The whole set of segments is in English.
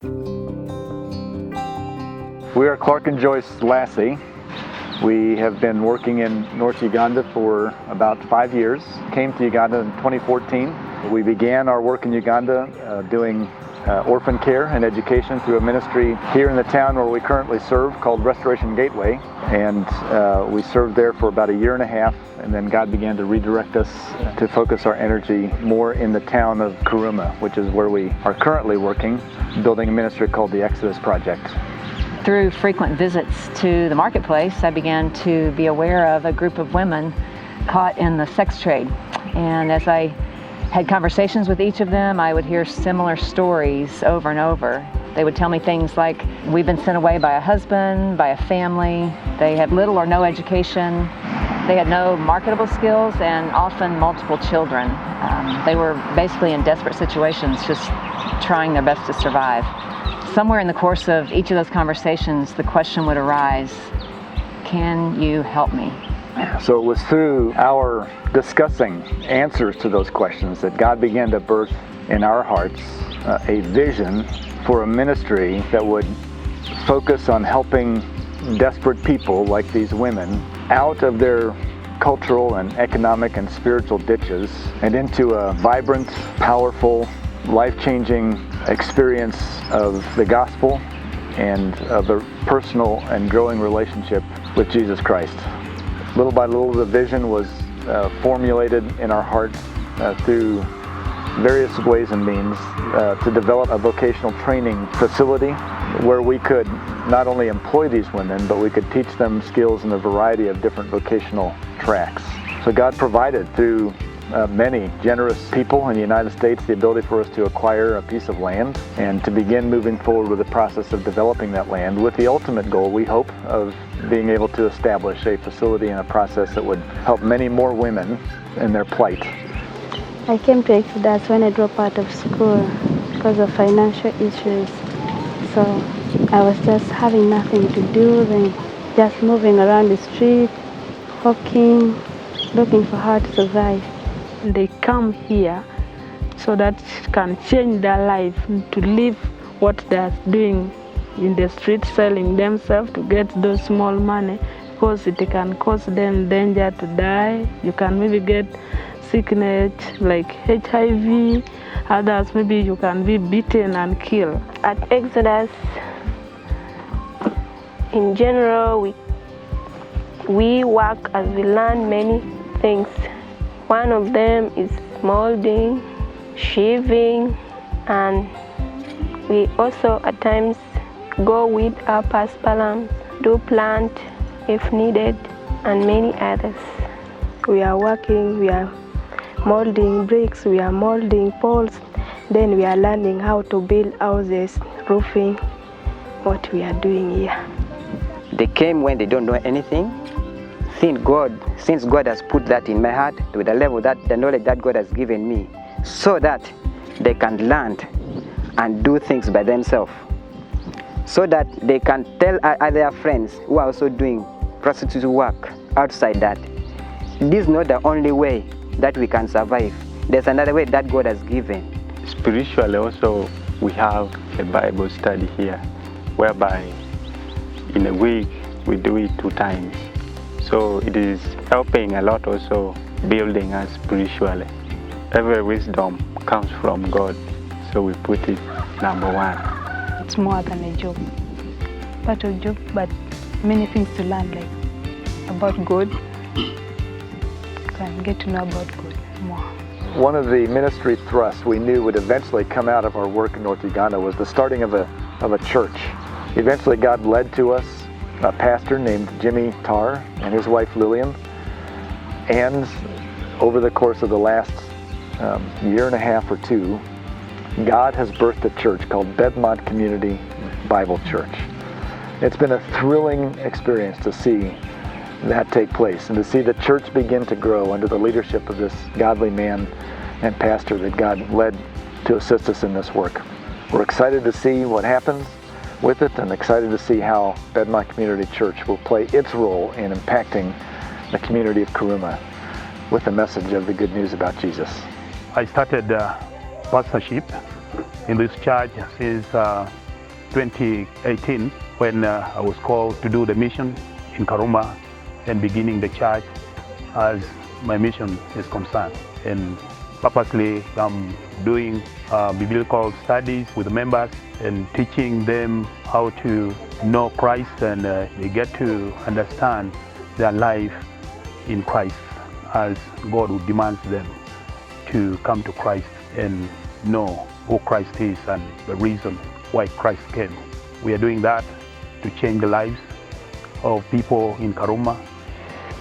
We are Clark and Joyce Lasse. We have been working in North Uganda for about 5 years. Came to Uganda in 2014. We began our work in Uganda doing orphan care and education through a ministry here in the town where we currently serve called Restoration Gateway. And we served there for about 1.5 years, and then God began to redirect us to focus our energy more in the town of Kuruma, which is where we are currently working, building a ministry called the Exodus Project. Through frequent visits to the marketplace, I began to be aware of a group of women caught in the sex trade. And as I had conversations with each of them, I would hear similar stories over and over. They would tell me things like, we've been sent away by a husband, by a family. They had little or no education. They had no marketable skills and often multiple children. They were basically in desperate situations, just trying their best to survive. Somewhere in the course of each of those conversations, the question would arise, can you help me? So it was through our discussing answers to those questions that God began to birth in our hearts a vision for a ministry that would focus on helping desperate people like these women out of their cultural and economic and spiritual ditches and into a vibrant, powerful, life-changing experience of the gospel and of a personal and growing relationship with Jesus Christ. Little by little, the vision was formulated in our hearts through various ways and means to develop a vocational training facility where we could not only employ these women, but we could teach them skills in a variety of different vocational tracks. So God provided through many generous people in the United States the ability for us to acquire a piece of land and to begin moving forward with the process of developing that land with the ultimate goal, we hope, of being able to establish a facility and a process that would help many more women in their plight. I came to Exodus when I dropped out of school because of financial issues. So I was just having nothing to do, then just moving around the street, hawking, looking for how to survive. They come here so that it can change their life, to live what they're doing in the street, selling themselves to get those small money, because it can cause them danger to die. You can maybe get sickness like HIV, others maybe you can be beaten and killed. At Exodus, in general, we work as we learn many things. One of them is molding, shaving, and we also at times go with our paspalum, do plant if needed, and many others. We are working, we are molding bricks, we are molding poles, then we are learning how to build houses, roofing, what we are doing here. They came when they don't know anything. Since God has put that in my heart to the level that the knowledge that God has given me, so that they can learn and do things by themselves, so that they can tell other friends who are also doing prostitute work outside that this is not the only way that we can survive. There's another way that God has given. Spiritually also, we have a Bible study here, whereby in a week we do it 2 times. So it is helping a lot also, building us spiritually. Every wisdom comes from God, so we put it number 1. It's more than a job, part of job, but many things to learn, like about God. You can get to know about God more. One of the ministry thrusts we knew would eventually come out of our work in North Uganda was the starting of a church. Eventually God led to us a pastor named Jimmy Tarr and his wife Lillian, and over the course of the last 1.5 years or 2, God has birthed a church called Bedmont Community Bible Church. It's been a thrilling experience to see that take place and to see the church begin to grow under the leadership of this godly man and pastor that God led to assist us in this work. We're excited to see what happens with it and excited to see how Bedmont Community Church will play its role in impacting the community of Kuruma with the message of the good news about Jesus. I started pastorship in this church since 2018 when I was called to do the mission in Karuma and beginning the church as my mission is concerned. And purposely I'm doing biblical studies with the members and teaching them how to know Christ, and they get to understand their life in Christ as God would demand them to come to Christ and know who Christ is and the reason why Christ came. We are doing that to change the lives of people in Karuma.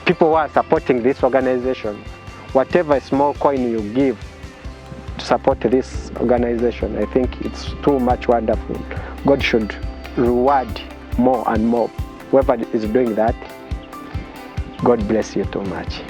People who are supporting this organization, whatever small coin you give to support this organization, I think it's too much wonderful. God should reward more and more. Whoever is doing that, God bless you too much.